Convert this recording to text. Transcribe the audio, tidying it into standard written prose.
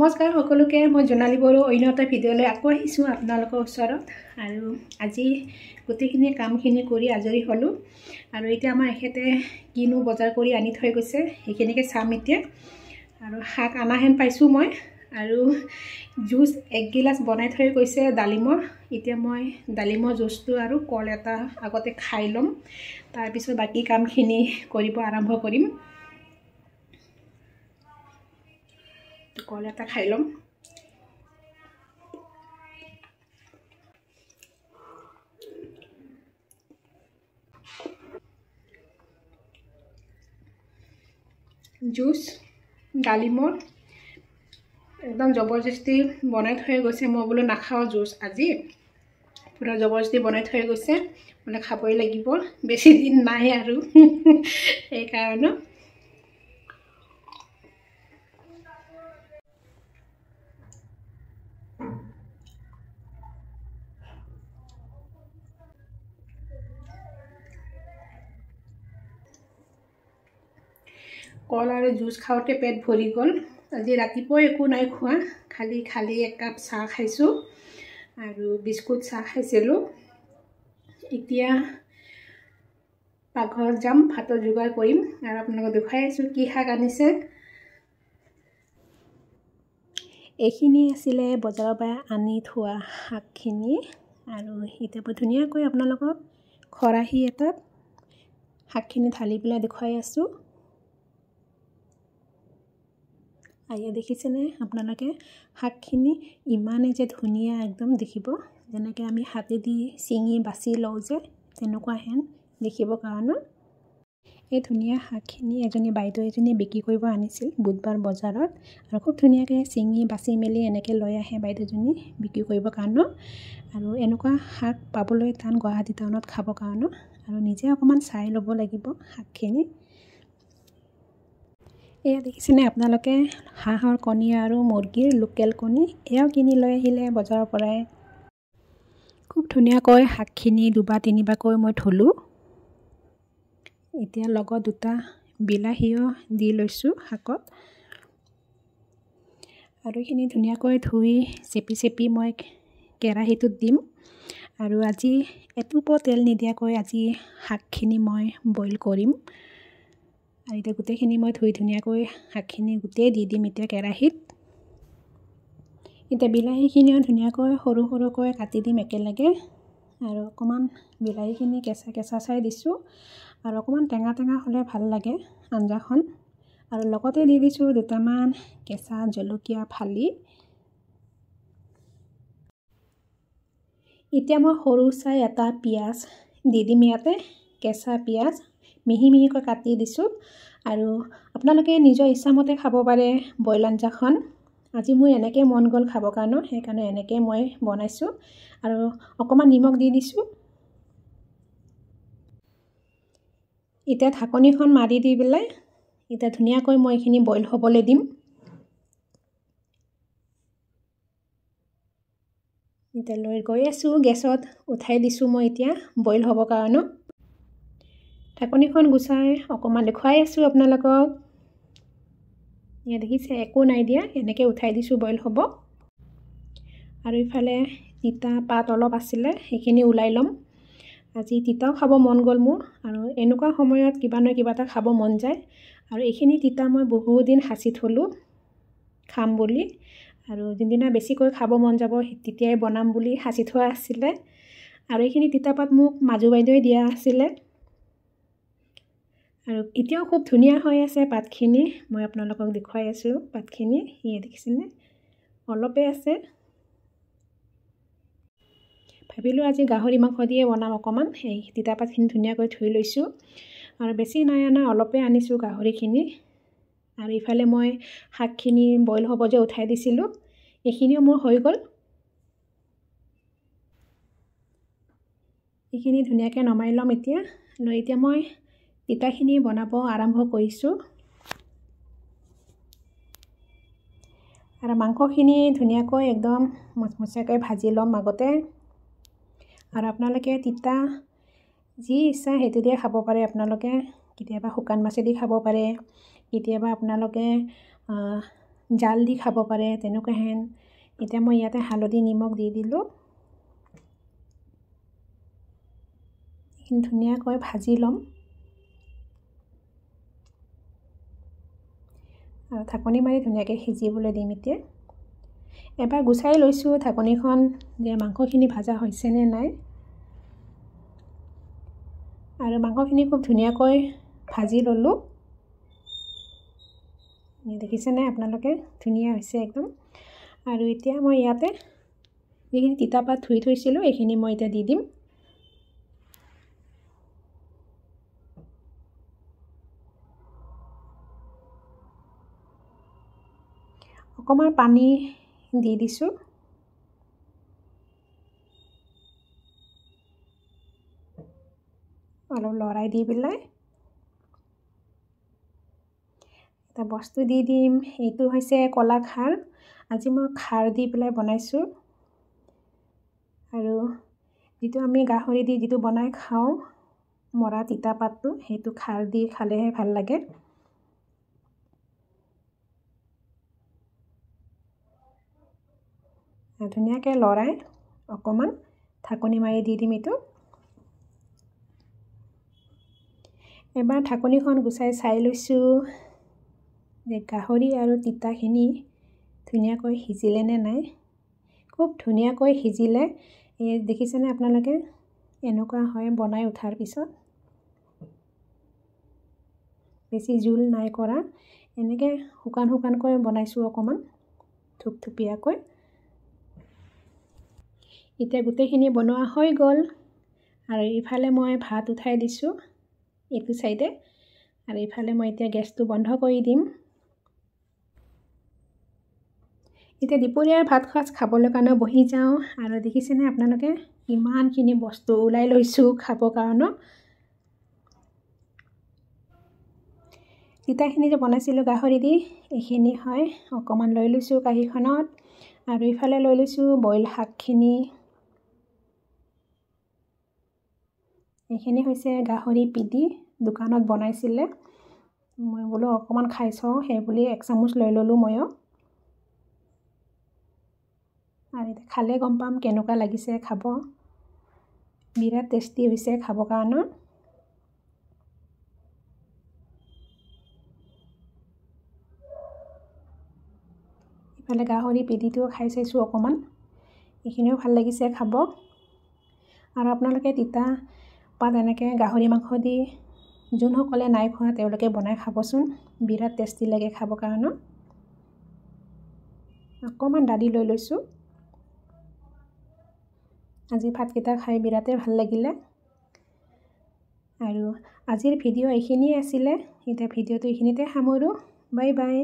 নমস্কাৰ সকলোকে মই জোনালী বড়ো অন্য এটা ভিডিঅ'লৈ আকৌ আহিছোঁ আপোনালোকৰ ওচৰত আৰু আজি গোটেইখিনি কামখিনি কৰি আজৰি হ'লোঁ আৰু এতিয়া আমাৰ এখেতে কিনো বজাৰ কৰি আনি থৈ গৈছে সেইখিনিকে চাম এতিয়া আৰু শাক আনা হেন পাইছোঁ মই আৰু জুচ এক গিলাচ বনাই থৈ গৈছে ডালিমৰ এতিয়া মই ডালিমৰ জুচটো আৰু কল এটা আগতে খাই ল'ম তাৰপিছত বাকী কামখিনি কৰিব আৰম্ভ কৰিম কল এটা খাই ল'ম জুচ ডালিমৰ একদম জবৰদস্তি বনাই থৈ গৈছে মই বোলো নাখাওঁ জুচ আজি পুৰা জবৰদস্তি বনাই থৈ গৈছে মানে খাবই লাগিব বেছি দিন নাই আৰু সেইকাৰণে কল আৰু জুচ খাওঁতে পেট ভৰি গ'ল আজি ৰাতিপুৱা একো নাই খোৱা খালি এক কাপ চাহ খাইছোঁ আৰু বিস্কুট চাহ খাইছিলোঁ এতিয়া পাকঘৰত যাম ভাতৰ যোগাৰ কৰিম আৰু আপোনালোকক দেখাই আছোঁ কি শাক আনিছে এইখিনি আছিলে বজাৰৰ পৰা আনি থোৱা শাকখিনি আৰু এতিয়া মই ধুনীয়াকৈ আপোনালোকক খৰাহী এটাত শাকখিনি ঢালি পেলাই দেখুৱাই আছোঁ আইয়া দেখিছেনে আপোনালোকে শাকখিনি ইমানেই যে ধুনীয়া একদম দেখিব যেনেকৈ আমি হাতেদি চিঙি বাছি লওঁ যে তেনেকুৱা হেন দেখিব কাৰণে এই ধুনীয়া শাকখিনি এজনী বাইদেউ এজনী বিক্ৰী কৰিব আনিছিল বুধবাৰ বজাৰত আৰু খুব ধুনীয়াকৈ চিঙি বাছি মেলি এনেকৈ লৈ আহে বাইদেউজনী বিক্ৰী কৰিবৰ কাৰণে আৰু এনেকুৱা শাক পাবলৈ টান গুৱাহাটী টাউনত খাবৰ কাৰণে আৰু নিজে অকণমান চাই ল'ব লাগিব শাকখিনি এয়া দেখিছেনে আপোনালোকে হাঁহৰ কণী আৰু মুৰ্গীৰ লোকেল কণী এয়াও কিনি লৈ আহিলে বজাৰৰ পৰাই খুব ধুনীয়াকৈ শাকখিনি দুবাৰ তিনিবাৰকৈ মই ধুলোঁ এতিয়া লগত দুটা বিলাহীও দি লৈছোঁ শাকত আৰু এইখিনি ধুনীয়াকৈ ধুই চেপি মই কেৰাহীটোত দিম আৰু আজি এটোপো তেল নিদিয়াকৈ আজি শাকখিনি মই বইল কৰিম আৰু এতিয়া গোটেইখিনি মই ধুই ধুনীয়াকৈ শাকখিনি গোটেই দি দিম এতিয়া কেৰাহীত এতিয়া বিলাহীখিনিও ধুনীয়াকৈ সৰু সৰুকৈ কাটি দিম একেলগে আৰু অকণমান বিলাহীখিনি কেঁচা চাই দিছোঁ আৰু অকণমান টেঙা হ'লে ভাল লাগে আঞ্জাখন আৰু লগতে দি দিছোঁ দুটামান কেঁচা জলকীয়া ফালি এতিয়া মই সৰু চাই এটা পিঁয়াজ দি দিম ইয়াতে কেঁচা পিঁয়াজ মিহিকৈ কাটি দিছোঁ আৰু আপোনালোকে নিজৰ ইচ্ছামতে খাব পাৰে বইল আঞ্জাখন আজি মোৰ এনেকৈ মন গ'ল খাবৰ কাৰণে সেইকাৰণে এনেকৈ মই বনাইছোঁ আৰু অকণমান নিমখ দি দিছোঁ এতিয়া ঢাকনিখন মাৰি দি পেলাই এতিয়া ধুনীয়াকৈ মই এইখিনি বইল হ'বলৈ দিম এতিয়া লৈ গৈ আছোঁ গেছত উঠাই দিছোঁ মই এতিয়া বইল হ'বৰ কাৰণে ঢাকনিখন গুচাই অকণমান দেখুৱাই আছোঁ আপোনালোকক এয়া দেখিছে একো নাই দিয়া এনেকৈ উঠাই দিছোঁ বইল হ'ব আৰু ইফালে তিতা পাত অলপ আছিলে সেইখিনি ওলাই ল'ম আজি তিতাও খাব মন গ'ল মোৰ আৰু এনেকুৱা সময়ত কিবা নহয় কিবা এটা খাব মন যায় আৰু এইখিনি তিতা মই বহুত দিন সাঁচি থ'লোঁ খাম বুলি আৰু যোনদিনা বেছিকৈ খাব মন যাব তেতিয়াই বনাম বুলি সাঁচি থোৱা আছিলে আৰু এইখিনি তিতাপাত মোক মাজু বাইদেৱে দিয়া আছিলে আৰু এতিয়াও খুব ধুনীয়া হৈ আছে পাতখিনি মই আপোনালোকক দেখুৱাই আছোঁ পাতখিনি সেয়ে দেখিছেনে অলপে আছে ভাবিলোঁ আজি গাহৰি মাংস দিয়ে বনাম অকণমান সেই তিতাপাতখিনি ধুনীয়াকৈ ধুই লৈছোঁ আৰু বেছি নাই অনা অলপে আনিছোঁ গাহৰিখিনি আৰু ইফালে মই শাকখিনি বইল হ'ব যে উঠাই দিছিলোঁ এইখিনিও মোৰ হৈ গ'ল এইখিনি ধুনীয়াকৈ নমাই ল'ম এতিয়া লৈ এতিয়া মই তিতাখিনি বনাব আৰম্ভ কৰিছোঁ আৰু মাংসখিনি ধুনীয়াকৈ একদম মচমচীয়াকৈ ভাজি ল'ম আগতে আৰু আপোনালোকে তিতা যি ইচ্ছা সেইটো দিয়ে খাব পাৰে আপোনালোকে কেতিয়াবা শুকান মাছেদি খাব পাৰে কেতিয়াবা আপোনালোকে জাল দি খাব পাৰে তেনেকুৱা হেন। এতিয়া মই ইয়াতে হালধি নিমখ দি দিলোঁ। এইখিনি ধুনীয়াকৈ ভাজি ল'ম আৰু ঢাকনি মাৰি ধুনীয়াকৈ সিজিবলৈ দিম। এতিয়া এবাৰ গুচাই লৈছোঁ ঢাকনিখন যে মাংসখিনি ভাজা হৈছেনে নাই। আৰু মাংসখিনি খুব ধুনীয়াকৈ ভাজি ল'লোঁ। দেখিছেনে আপোনালোকে? ধুনীয়া হৈছে একদম। আৰু এতিয়া মই ইয়াতে যিখিনি তিতা পাত ধুই থৈছিলোঁ এইখিনি মই এতিয়া দি দিম। অকণমান পানী দি দিছোঁ। অলপ লৰাই দি পেলাই এটা বস্তু দি দিম। এইটো হৈছে কলা খাৰ। আজি মই খাৰ দি পেলাই বনাইছোঁ। আৰু যিটো আমি গাহৰি দি যিটো বনাই খাওঁ মৰা তিতা পাতটো, সেইটো খাৰ দি খালেহে ভাল লাগে। ধুনীয়াকৈ লৰাই অকণমান ঢাকনি মাৰি দি দিম এইটো। এবাৰ ঢাকনিখন গুচাই চাই লৈছোঁ যে গাহৰি আৰু তিতাখিনি ধুনীয়াকৈ সিজিলে নে নাই। খুব ধুনীয়াকৈ সিজিলে। দেখিছেনে আপোনালোকে? এনেকুৱা হয় বনাই উঠাৰ পিছত। বেছি জোল নাই কৰা, এনেকৈ শুকানকৈ বনাইছোঁ অকণমান থুপথুপীয়াকৈ। এতিয়া গোটেইখিনি বনোৱা হৈ গ'ল। আৰু ইফালে মই ভাত উঠাই দিছোঁ এইটো চাইডে। আৰু ইফালে মই এতিয়া গেছটো বন্ধ কৰি দিম। এতিয়া দুপৰীয়াৰ ভাত সাজ খাবলৈ কাৰণে বহি যাওঁ। আৰু দেখিছেনে আপোনালোকে ইমানখিনি বস্তু ওলাই লৈছোঁ খাবৰ কাৰণে। তিতাখিনি যে বনাইছিলোঁ গাহৰি দি, এইখিনি হয়। অকণমান লৈ লৈছোঁ কাঁহীখনত। আৰু ইফালে লৈ লৈছোঁ বইল শাকখিনি। এইখিনি হৈছে গাহৰি পিটি, দোকানত বনাইছিলে। মই বোলো অকণমান খাই চাওঁ, সেই বুলি 1 চামুচ লৈ ল'লোঁ ময়ো। আৰু এতিয়া খালে গম পাম কেনেকুৱা লাগিছে খাব। বিৰাট টেষ্টি হৈছে খাবৰ কাৰণে। ইফালে গাহৰি পিটিটো খাই চাইছোঁ অকণমান, এইখিনিও ভাল লাগিছে খাব। আৰু আপোনালোকে তিতা পাত এনেকৈ গাহৰি মাংস দি যোনসকলে নাই খোৱা তেওঁলোকে বনাই খাবচোন, বিৰাট টেষ্টি লাগে খাবৰ কাৰণে। অকণমান দালি লৈ লৈছোঁ। আজি ভাতকেইটা খাই বিৰাটেই ভাল লাগিলে। আৰু আজিৰ ভিডিঅ' এইখিনিয়ে আছিলে। এতিয়া ভিডিঅ'টো এইখিনিতে সামৰোঁ। Bye bye.